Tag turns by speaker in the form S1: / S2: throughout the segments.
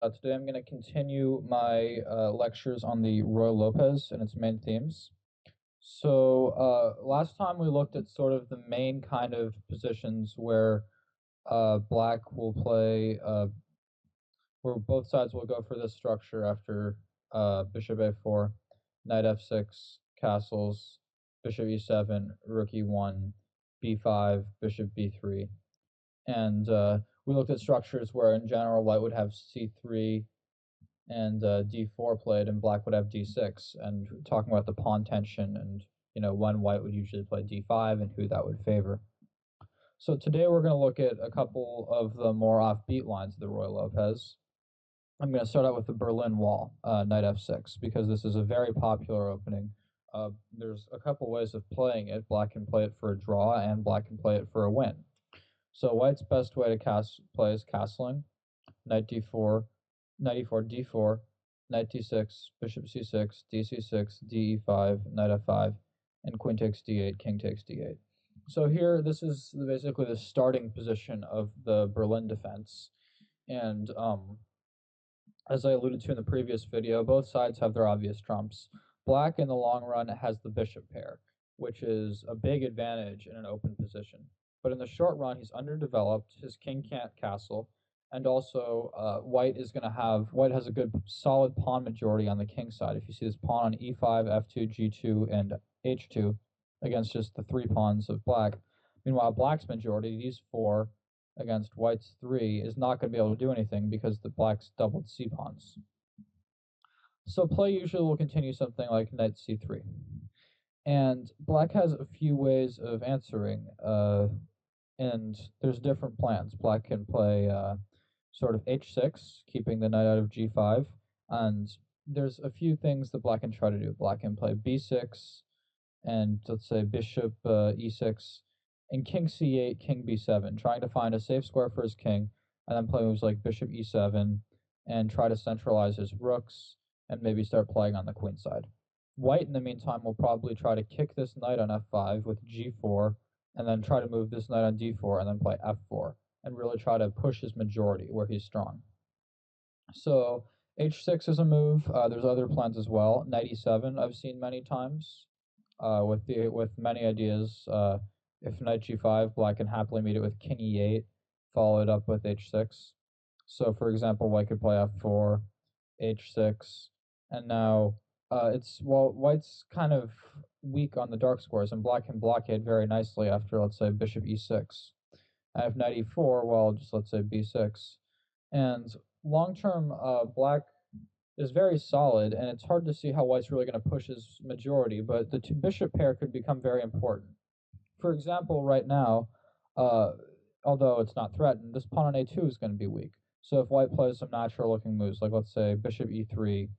S1: Today I'm going to continue my lectures on the Ruy Lopez and its main themes. So last time we looked at sort of the main kind of positions where black will play, where both sides will go for this structure after bishop a4, knight f6, castles, bishop e7, rook e1, b5, bishop b3. And we looked at structures where in general white would have c3, and d4 played, and black would have d6, and talking about the pawn tension and when white would usually play d5 and who that would favor. So today we're going to look at a couple of the more offbeat lines of the Ruy Lopez. I'm going to start out with the Berlin Wall, knight f6, because this is a very popular opening. There's a couple ways of playing it. Black can play it for a draw, and black can play it for a win. So white's best way to play is castling, knight d4, knight e4, d4, knight d6, bishop c6, dc6, de5, knight f5, and queen takes d8, king takes d8. So here, this is basically the starting position of the Berlin defense. And as I alluded to in the previous video, both sides have their obvious trumps. Black, in the long run, has the bishop pair, which is a big advantage in an open position. But in the short run, he's underdeveloped, his king can't castle, and also white has a good solid pawn majority on the king side. If you see this pawn on e5, f2, g2, and h2 against just the three pawns of black. Meanwhile, black's majority, these four against white's three, is not going to be able to do anything because the black's doubled c pawns. So play usually will continue something like knight c3. And black has a few ways of answering, and there's different plans. Black can play sort of h6, keeping the knight out of g5, and there's a few things that black can try to do. Black can play b6, and let's say bishop e6, and king c8, king b7, trying to find a safe square for his king, and then play moves like bishop e7, and try to centralize his rooks, and maybe start playing on the queen side. White, in the meantime, will probably try to kick this knight on f5 with g4, and then try to move this knight on d4, and then play f4, and really try to push his majority where he's strong. So h6 is a move. There's other plans as well. Knight e7 I've seen many times, with many ideas. If knight g5, black can happily meet it with king e8, follow it up with h6. So for example, white could play f4, h6, and now white's kind of weak on the dark squares, and black can blockade very nicely after, let's say, bishop e6. And if knight e4, well, just let's say b6. And long term, black is very solid, and it's hard to see how white's really going to push his majority, but the two bishop pair could become very important. For example, right now, although it's not threatened, this pawn on a2 is going to be weak. So if white plays some natural looking moves, like let's say bishop e3,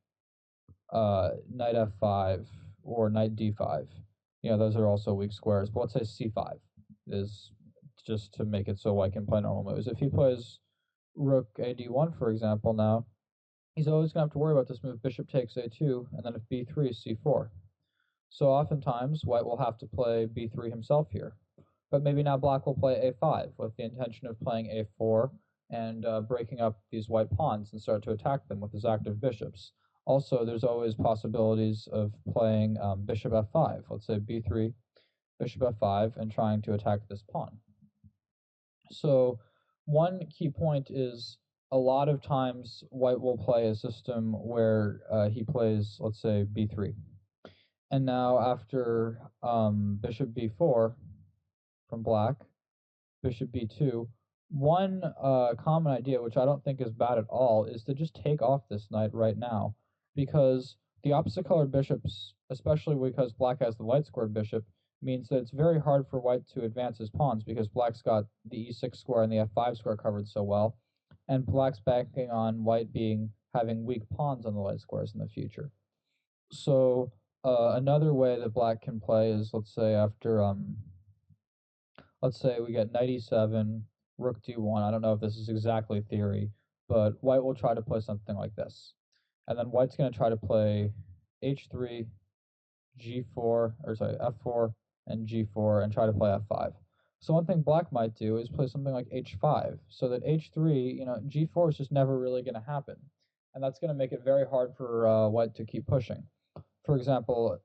S1: knight f5, or knight d5, those are also weak squares. But let's say c5 is just to make it so white can play normal moves. If he plays rook ad1, for example, now, he's always going to have to worry about this move, bishop takes a2, and then if b3, c4. So oftentimes, white will have to play b3 himself here. But maybe now black will play a5 with the intention of playing a4 and breaking up these white pawns and start to attack them with his active bishops. Also, there's always possibilities of playing bishop f5. Let's say b3, bishop f5, and trying to attack this pawn. So one key point is a lot of times white will play a system where he plays, let's say, b3. And now after bishop b4 from black, bishop b2, one common idea, which I don't think is bad at all, is to just take off this knight right now, because the opposite colored bishops, especially because black has the light squared bishop, means that it's very hard for white to advance his pawns because black's got the e6 square and the f5 square covered so well, and black's banking on white having weak pawns on the light squares in the future. So another way that black can play is, let's say after let's say we get knight e7, rook d1. I don't know if this is exactly theory, but white will try to play something like this. And then white's going to try to play h3, g4, or sorry, f4, and g4, and try to play f5. So one thing black might do is play something like h5, so that h3, g4 is just never really going to happen. And that's going to make it very hard for white to keep pushing. For example,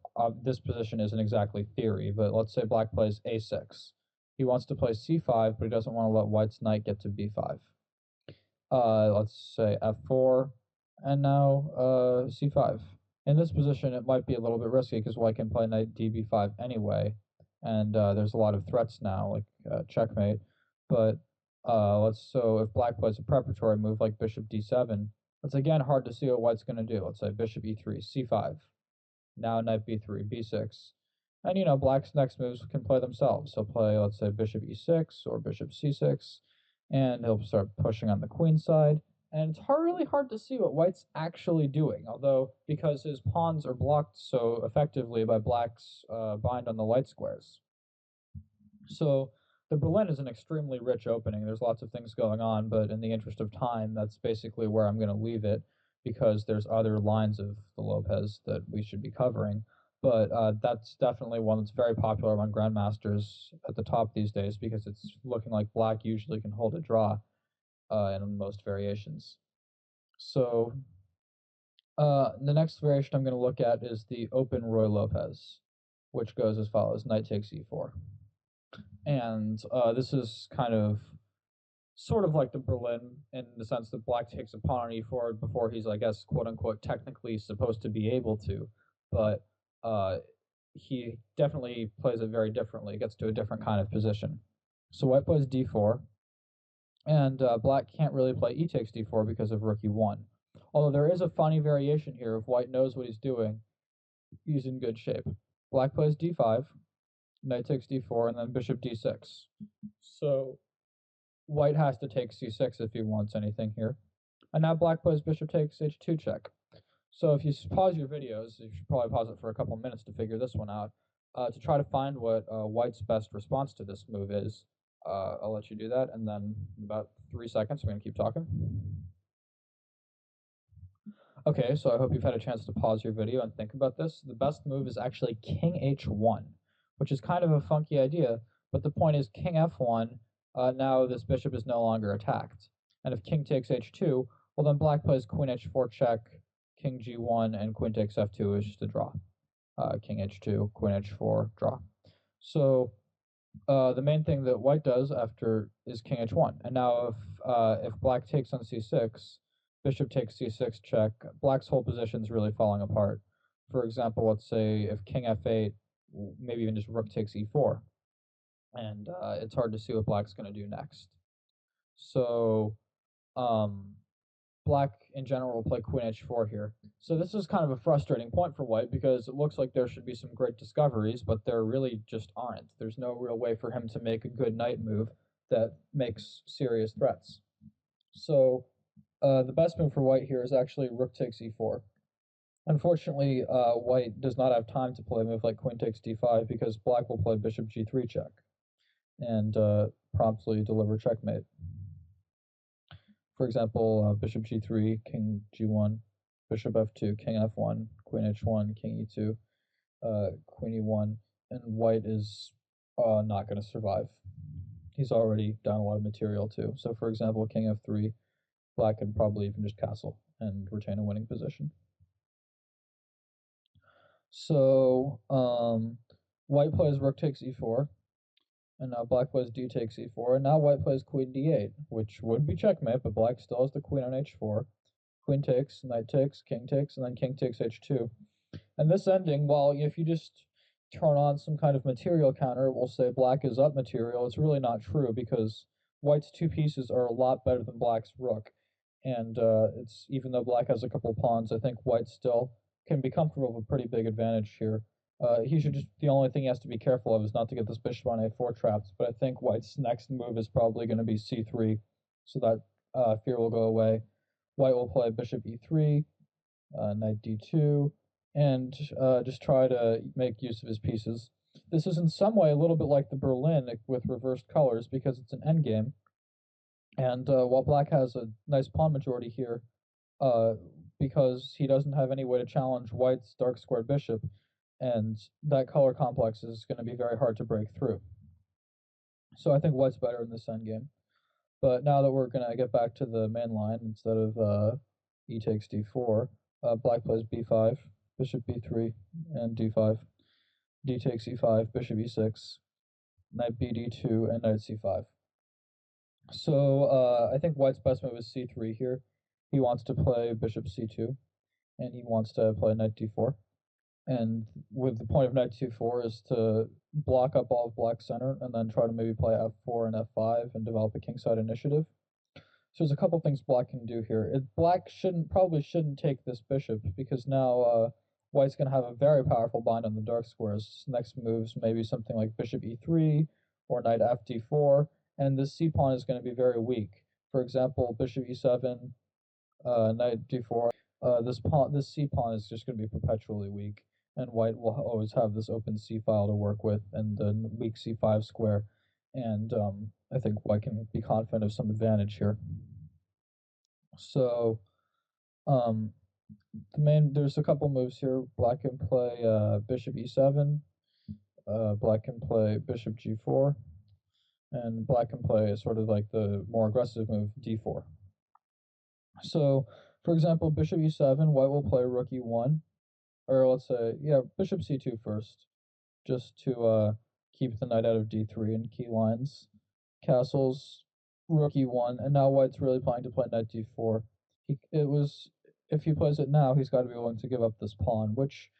S1: this position isn't exactly theory, but let's say black plays a6. He wants to play c5, but he doesn't want to let white's knight get to b5. Let's say f4, and now c5. In this position, it might be a little bit risky because white can play knight db5 anyway, and there's a lot of threats now, like checkmate. But so if black plays a preparatory move like bishop d7, it's again hard to see what white's going to do. Let's say bishop e3, c5, now knight b3, b6. And black's next moves can play themselves. He'll play, let's say, bishop e6 or bishop c6, and he'll start pushing on the queen side. And it's really hard to see what white's actually doing, although because his pawns are blocked so effectively by black's bind on the light squares. So the Berlin is an extremely rich opening. There's lots of things going on, but in the interest of time, that's basically where I'm going to leave it, because there's other lines of the Lopez that we should be covering. But that's definitely one that's very popular among grandmasters at the top these days, because it's looking like black usually can hold a draw in most variations. So the next variation I'm going to look at is the open Ruy Lopez, which goes as follows: knight takes e4. And this is sort of like the Berlin, in the sense that black takes a pawn on e4 before he's, I guess, quote unquote, technically supposed to be able to. But he definitely plays it very differently. It gets to a different kind of position. So white plays d4, and black can't really play e takes d4 because of rook e1. Although there is a funny variation here. If white knows what he's doing, he's in good shape. Black plays d5, knight takes d4, and then bishop d6. So white has to take c6 if he wants anything here. And now black plays bishop takes h2 check. So if you pause your videos, you should probably pause it for a couple minutes to figure this one out, to try to find what white's best response to this move is. I'll let you do that, and then in about 3 seconds, we're going to keep talking. Okay, so I hope you've had a chance to pause your video and think about this. The best move is actually king h1, which is kind of a funky idea, but the point is king f1, now this bishop is no longer attacked. And if king takes h2, well then black plays queen h4 check, king g1, and queen takes f2 is just a draw. King h2, queen h4, draw. So the main thing that white does after is king h1. And now if black takes on c6, bishop takes c6 check, black's whole position is really falling apart. For example, let's say if king f8, maybe even just rook takes e4, and it's hard to see what black's going to do next. So black in general will play queen h4 here. So this is kind of a frustrating point for white, because it looks like there should be some great discoveries, but there really just aren't. There's no real way for him to make a good knight move that makes serious threats. So the best move for white here is actually rook takes e4. Unfortunately, white does not have time to play a move like queen takes d5, because black will play bishop g3 check and promptly deliver checkmate. For example, bishop g3, king g1, bishop f2, king f1, queen h1, king e2, queen e1, and white is not going to survive. He's already down a lot of material too. So for example, king f3, black could probably even just castle and retain a winning position. So white plays rook takes e4, and now black plays d takes e4, and now white plays queen d8, which would be checkmate, but black still has the queen on h4. Queen takes, knight takes, king takes, and then king takes h2. And this ending, while if you just turn on some kind of material counter, it will say black is up material, it's really not true, because white's two pieces are a lot better than black's rook. And it's, even though black has a couple pawns, I think white still can be comfortable with a pretty big advantage here. He should just, the only thing he has to be careful of is not to get this bishop on a4 trapped, but I think white's next move is probably going to be c3, so that fear will go away. White will play bishop e3, knight d2, and just try to make use of his pieces. This is in some way a little bit like the Berlin with reversed colors, because it's an endgame, and while black has a nice pawn majority here, because he doesn't have any way to challenge white's dark squared bishop, and that color complex is going to be very hard to break through. So I think white's better in this endgame. But now that we're gonna get back to the main line instead of e takes d4, black plays b5, bishop b3, and d5. D takes e5, bishop e6, knight bd2, and knight c5. So I think white's best move is c3 here. He wants to play bishop c2, and he wants to play knight d4. And with the point of knight c4 is to block up all of black's center, and then try to maybe play f4 and f5 and develop a kingside initiative. So there's a couple things black can do here. Black probably shouldn't take this bishop, because now white's going to have a very powerful bind on the dark squares. Next moves maybe something like bishop e3 or knight fd4, and this c pawn is going to be very weak. For example, bishop e7, knight d4. This c pawn is just going to be perpetually weak, and white will always have this open c file to work with and the weak c5 square. And I think white can be confident of some advantage here. So there's a couple moves here. Black can play bishop e7, black can play bishop g4, and black can play sort of like the more aggressive move d4. So, for example, bishop e7, white will play rook e1, or let's say, yeah, bishop c2 first, just to keep the knight out of d3 and key lines. Castles, rook e1, and now white's really planning to play knight d4. If he plays it now, he's got to be willing to give up this pawn, which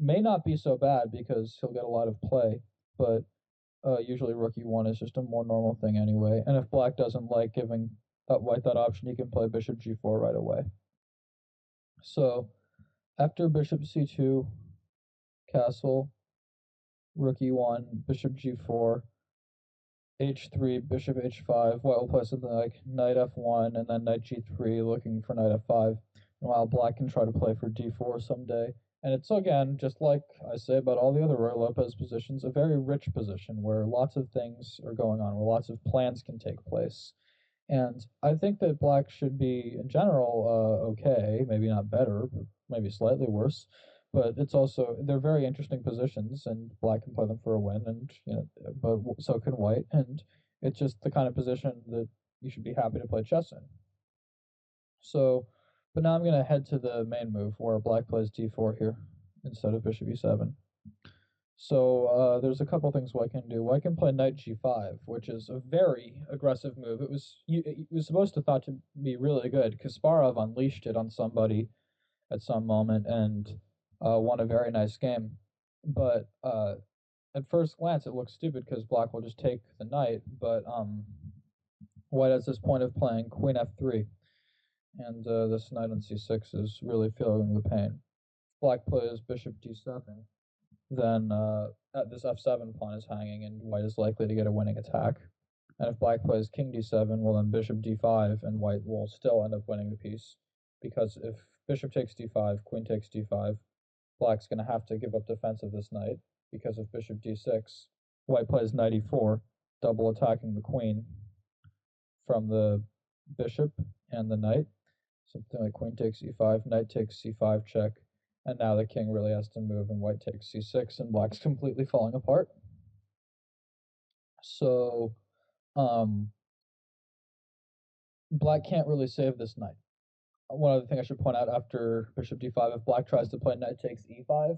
S1: may not be so bad because he'll get a lot of play, but usually rook e1 is just a more normal thing anyway. And if black doesn't like giving white that option, he can play bishop g4 right away. So after bishop c2, castle, rook e1, bishop g4, h3, bishop h5, white will play something like knight f1 and then knight g3 looking for knight f5, and while black can try to play for d4 someday. And it's, again, just like I say about all the other Ruy Lopez positions, a very rich position where lots of things are going on, where lots of plans can take place. And I think that black should be, in general, okay, maybe not better, but maybe slightly worse. But it's also, they're very interesting positions, and black can play them for a win, and but so can white, and it's just the kind of position that you should be happy to play chess in. So, but now I'm going to head to the main move where black plays d4 here instead of bishop e7. So there's a couple things white can do. White can play knight g5, which is a very aggressive move. It was supposed to thought to be really good. Kasparov unleashed it on somebody at some moment and won a very nice game. But at first glance, it looks stupid because black will just take the knight. But white has this point of playing queen f3, and this knight on c6 is really feeling the pain. Black plays bishop d7. Then this f7 pawn is hanging, and white is likely to get a winning attack. And if black plays king d7, well, then bishop d5, and white will still end up winning the piece. Because if bishop takes d5, queen takes d5, black's going to have to give up defense of this knight. Because of bishop d6, white plays knight e4, double attacking the queen from the bishop and the knight. Something like queen takes e5, knight takes c5 check, and now the king really has to move, and white takes c6, and black's completely falling apart. So black can't really save this knight. One other thing I should point out, after bishop d5, if black tries to play knight takes e5,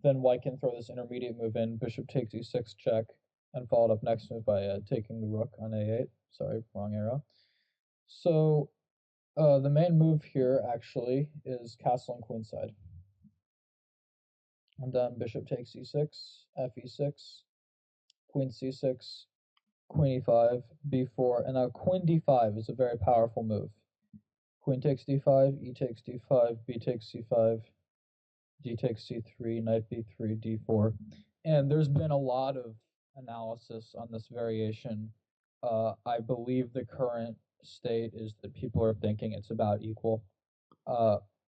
S1: then white can throw this intermediate move in, bishop takes e6 check, and followed up next move by taking the rook on a8. Sorry, wrong arrow. So the main move here actually is castling queenside. And then bishop takes e6, f e6, queen c6, queen e5, b4, and now queen d5 is a very powerful move. Queen takes d5, e takes d5, b takes c5, d takes c3, knight b3, d4. And there's been a lot of analysis on this variation. I believe the current state is that people are thinking it's about equal.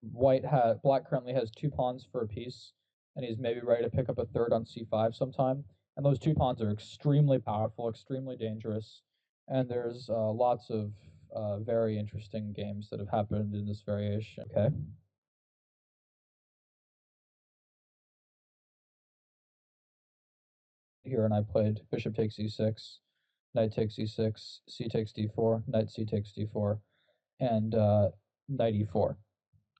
S1: Black currently has 2 pawns for a piece, and he's maybe ready to pick up a third on c5 sometime. And those 2 pawns are extremely powerful, extremely dangerous, and there's lots of very interesting games that have happened in this variation. Okay. Here, and I played bishop takes e6, knight takes e6, c takes d4, knight c takes d4, and knight e4.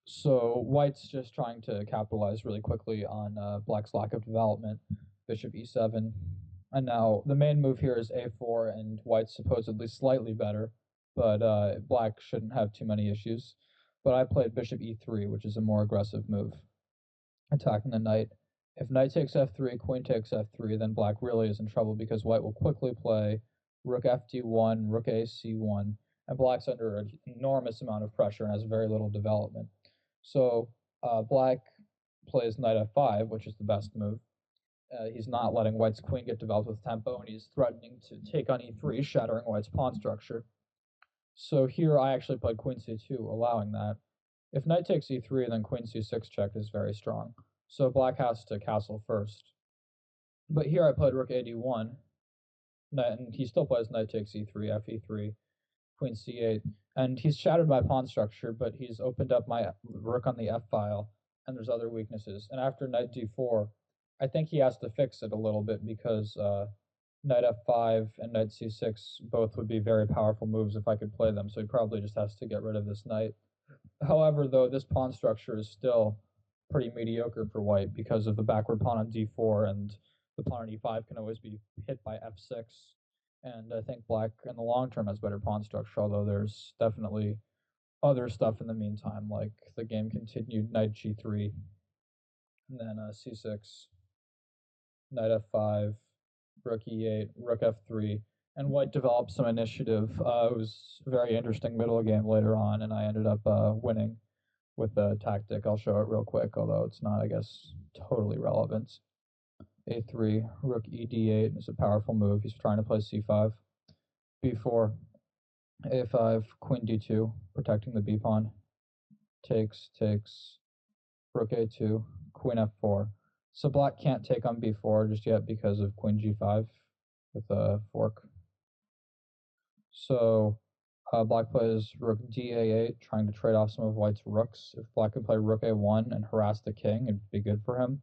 S1: So white's just trying to capitalize really quickly on black's lack of development. Bishop e7. And now the main move here is a4, and white's supposedly slightly better, but black shouldn't have too many issues. But I played bishop e3, which is a more aggressive move, attacking the knight. If knight takes f3, queen takes f3, then black really is in trouble because white will quickly play rook fd1, rook a c1, and black's under an enormous amount of pressure and has very little development. So black plays knight f5, which is the best move. He's not letting white's queen get developed with tempo, and he's threatening to take on e3, shattering white's pawn structure. So here I actually played queen c2, allowing that. If knight takes e3, then queen c6 check is very strong. So black has to castle first. But here I played rook ad1, and he still plays knight takes e3, fe3, queen c8, and he's shattered my pawn structure, but he's opened up my rook on the f-file, and there's other weaknesses. And after knight d4, I think he has to fix it a little bit because knight f5 and knight c6 both would be very powerful moves if I could play them, so he probably just has to get rid of this knight. However, though, this pawn structure is still pretty mediocre for white because of the backward pawn on d4, and the pawn on e5 can always be hit by f6. And I think black in the long term has better pawn structure, although there's definitely other stuff in the meantime, like the game continued knight g3, and then c6, knight f5, rook e8, rook f3, and white developed some initiative. It was a very interesting middle game later on, and I ended up winning with a tactic. I'll show it real quick, although it's not, I guess, totally relevant. a3, rook e d8 is a powerful move. He's trying to play c5, b4, a5, queen d2, protecting the b pawn, takes, rook a2, queen f4. So black can't take on b4 just yet because of queen g5 with a fork. So black plays rook da8, trying to trade off some of white's rooks. If black can play rook a1 and harass the king, it'd be good for him.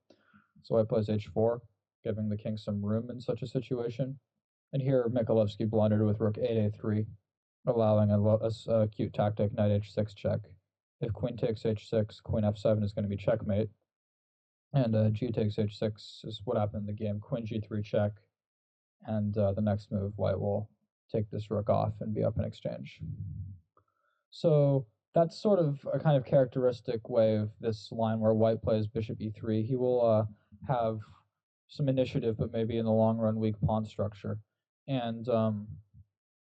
S1: So white plays h4, giving the king some room in such a situation. And here Mikhailovsky blundered with rook 8a3, allowing a cute tactic, knight h6 check. If queen takes h6, queen f7 is going to be checkmate. And g takes h6 is what happened in the game. Queen g3 check, and the next move, white will take this rook off and be up in exchange. So that's sort of a kind of characteristic way of this line where white plays bishop e3. He will have some initiative, but maybe in the long run weak pawn structure. And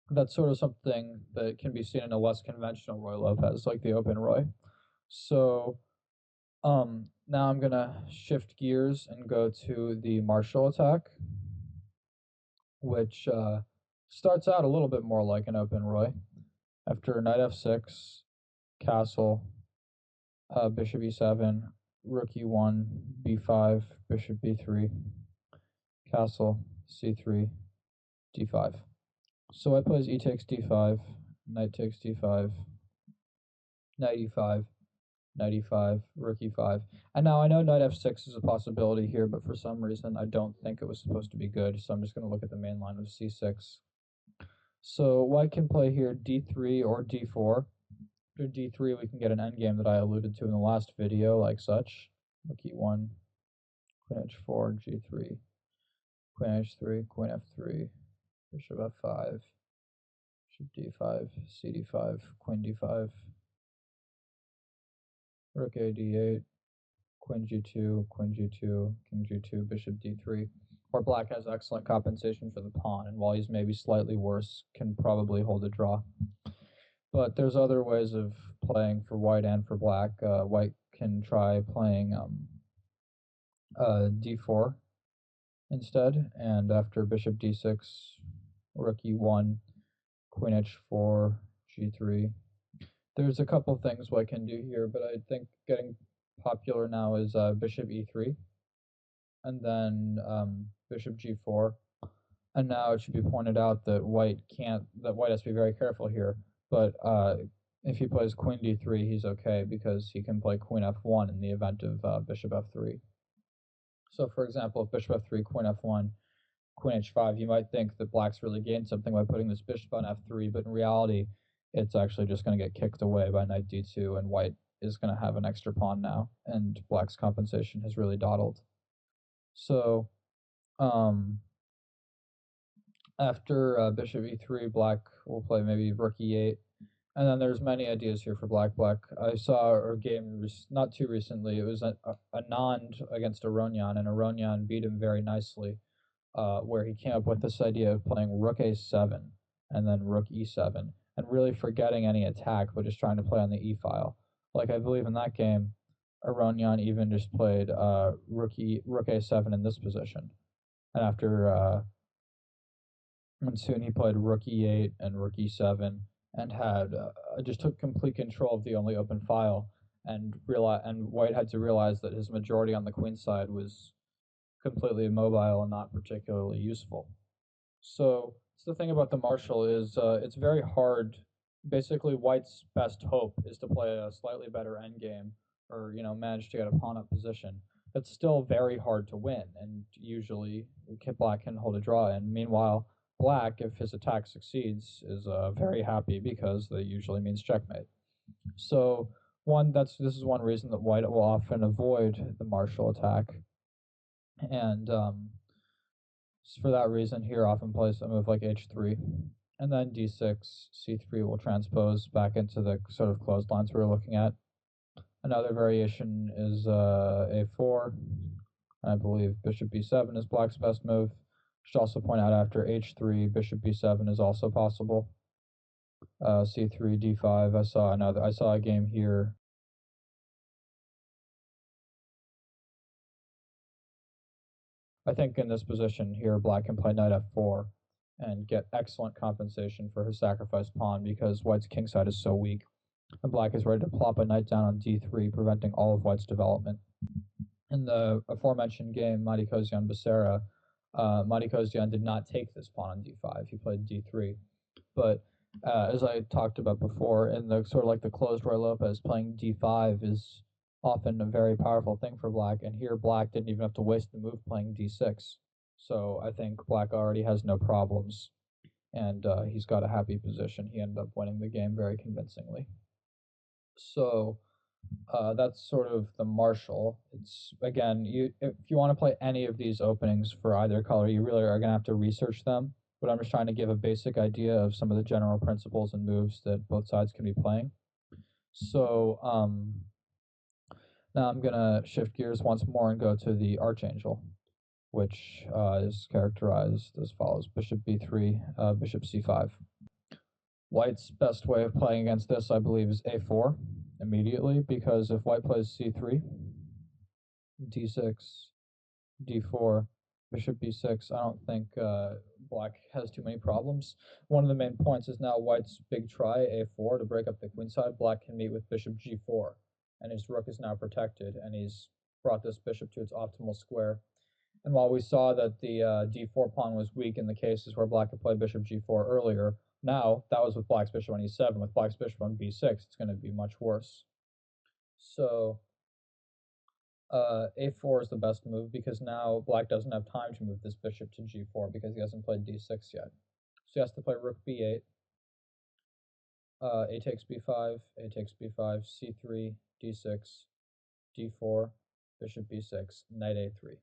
S1: that's sort of something that can be seen in a less conventional Ruy Lopez, like the open Ruy. So now I'm going to shift gears and go to the Marshall attack, which starts out a little bit more like an open Ruy. After knight f6, castle, bishop e7, rook e1, b5, bishop b3, castle, c3, d5. So white plays e takes d5, knight takes d5, knight e5, knight e5, rook e5. And now I know knight f6 is a possibility here, but for some reason I don't think it was supposed to be good, so I'm just going to look at the main line of c6. So white can play here d3 or d4. After d3 we can get an endgame that I alluded to in the last video, like such. Rook e1, queen h4, g3, queen h3, queen f3, bishop f5, bishop d5, cd5, queen d5, rook a d8, queen g2, queen g2, king g2, bishop d3. Or black has excellent compensation for the pawn, and while he's maybe slightly worse, can probably hold a draw. But there's other ways of playing for white and for black. White can try playing d4 instead, and after bishop d6, rook e1, queen h4, g3. There's a couple things white can do here, but I think getting popular now is bishop e3, and then bishop g4. And now it should be pointed out that white has to be very careful here. But if he plays queen d3, he's okay because he can play queen f1 in the event of bishop f3. So for example, if bishop f3, queen f1, queen h5, you might think that black's really gained something by putting this bishop on f3, but in reality, it's actually just going to get kicked away by knight d2, and white is going to have an extra pawn now, and black's compensation has really dawdled. So, after bishop e3, black will play maybe rook e8, and then there's many ideas here for black. I saw a game not too recently. It was Anand against Aronian, and Aronian beat him very nicely, where he came up with this idea of playing rook a7 and then rook e7, and really forgetting any attack, but just trying to play on the e file. Like, I believe in that game, Aronian even just played rook a7 in this position, and and soon he played rook e8 and rook e7, and had just took complete control of the only open file, and white had to realize that his majority on the queen side was completely immobile and not particularly useful. So the thing about the Marshall is it's very hard. Basically, white's best hope is to play a slightly better endgame, or manage to get a pawn up position. That's still very hard to win, and usually black can hold a draw. And meanwhile, black, if his attack succeeds, is very happy because that usually means checkmate. So this is one reason that white will often avoid the Marshall attack, and for that reason, here often plays a move like h3, and then d6, c3 will transpose back into the sort of closed lines we were looking at. Another variation is a4. I believe bishop b7 is black's best move. Should also point out after h3, bishop b7 is also possible. c3, d5. I saw a game here. I think in this position here, black can play knight f4 and get excellent compensation for his sacrificed pawn because white's kingside is so weak, and black is ready to plop a knight down on d3, preventing all of white's development. In the aforementioned game, Madi Kosyan-Becerra, Madi Kosyan did not take this pawn on d5. He played d3. But as I talked about before, in the sort of like the closed Ruy Lopez, playing d5 is often a very powerful thing for black, and here black didn't even have to waste the move playing d6. So I think black already has no problems, and he's got a happy position. He ended up winning the game very convincingly. So that's sort of the Marshall. It's, again, if you want to play any of these openings for either color, you really are going to have to research them, but I'm just trying to give a basic idea of some of the general principles and moves that both sides can be playing. So now I'm going to shift gears once more and go to the Archangel, which is characterized as follows: bishop b3, bishop c5. White's best way of playing against this, I believe, is a4 immediately, because if white plays c3, d6, d4, bishop b6, I don't think black has too many problems. One of the main points is now white's big try, a4, to break up the queenside. Black can meet with bishop g4, and his rook is now protected, and he's brought this bishop to its optimal square. And while we saw that the d4 pawn was weak in the cases where black had played bishop g4 earlier, now that was with black's bishop on e7. With black's bishop on b6, it's going to be much worse. So a4 is the best move because now black doesn't have time to move this bishop to g4 because he hasn't played d6 yet. So he has to play rook b8, a takes b5, a takes b5, c3, d6, d4, bishop b6, knight a3.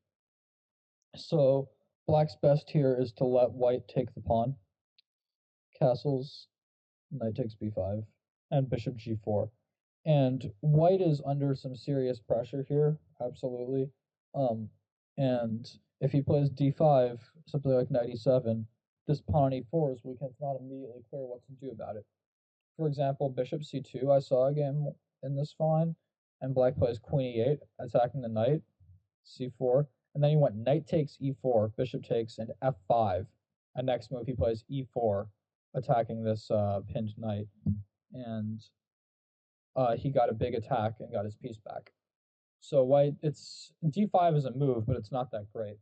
S1: So black's best here is to let white take the pawn, castles, knight takes b5, and bishop g4. And white is under some serious pressure here, absolutely. And if he plays d5, something like knight e7, this pawn on e4 is weak, and it's not immediately clear what to do about it. For example, bishop c2, I saw a game in this fine, and black plays queen e8, attacking the knight, c4, and then he went knight takes e4, bishop takes, and f5. And next move he plays e4, attacking this pinned knight, and he got a big attack and got his piece back. So white, it's d5 is a move, but it's not that great.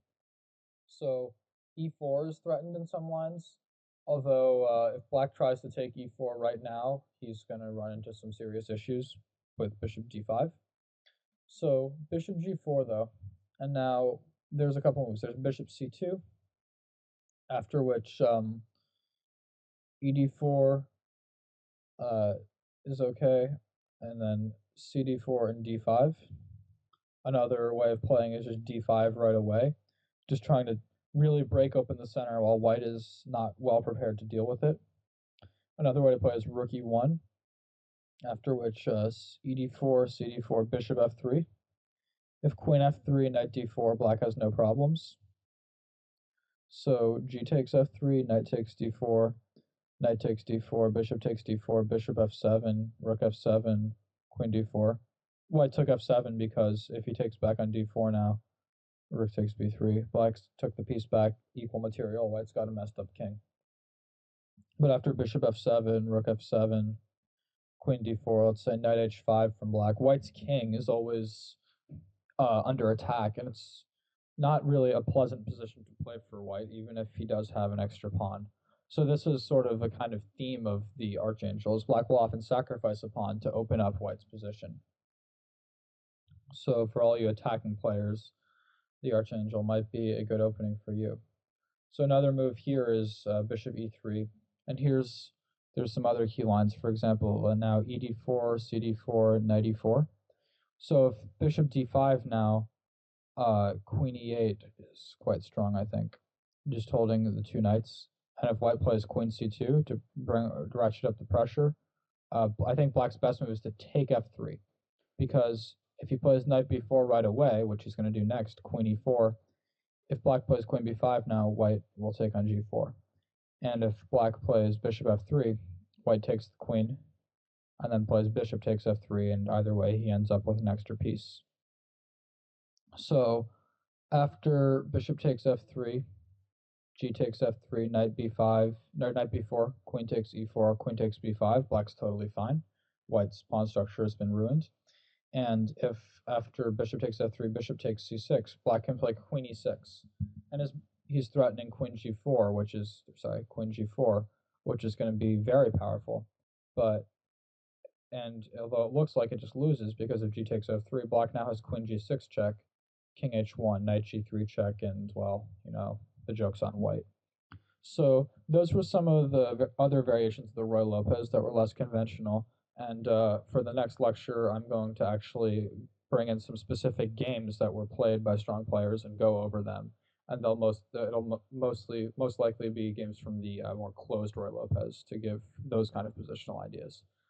S1: So e4 is threatened in some lines, although if black tries to take e4 right now, he's going to run into some serious issues with bishop d5. So bishop g4 though, and now there's a couple moves. There's bishop c2, after which ed4 uh, is okay, and then cd4 and d5. Another way of playing is just d5 right away, just trying to really break open the center while white is not well prepared to deal with it. Another way to play is rook e1, after which ed4, cd4, bishop f3. If queen f3, knight d4, black has no problems. So g takes f3, knight takes d4, knight takes d4, bishop takes d4, bishop f7, rook f7, queen d4. White took f7 because if he takes back on d4 now, rook takes b3. Black took the piece back, equal material. White's got a messed up king. But after bishop f7, rook f7, queen d4, let's say knight h5 from black, white's king is always under attack, and it's not really a pleasant position to play for white, even if he does have an extra pawn. So this is sort of a kind of theme of the Archangels. Black will often sacrifice a pawn to open up white's position. So for all you attacking players, the Archangel might be a good opening for you. So another move here is bishop e3, and there's some other key lines. For example, now ed4, cd4, knight e4. So if bishop d5 now, queen e8 is quite strong, I think, just holding the two knights. And if white plays queen c2 to ratchet up the pressure, I think black's best move is to take f3, because if he plays knight b4 right away, which he's going to do next, queen e4, if black plays queen b5 now, white will take on g4. And if black plays bishop f3, white takes the queen, and then plays bishop takes f3, and either way he ends up with an extra piece. So after bishop takes f3, g takes f3, knight b5, no, knight b4, queen takes e4, queen takes b5, black's totally fine. White's pawn structure has been ruined. And if after bishop takes f3, bishop takes c6, black can play queen e6. And he's threatening queen g4, queen g4, which is going to be very powerful. And although it looks like it just loses because if g takes f3, black now has queen g6 check, king h1, knight g3 check, and, well, the joke's on white. So those were some of the other variations of the Ruy Lopez that were less conventional. And for the next lecture, I'm going to actually bring in some specific games that were played by strong players and go over them. And it'll most likely be games from the more closed Ruy Lopez to give those kind of positional ideas.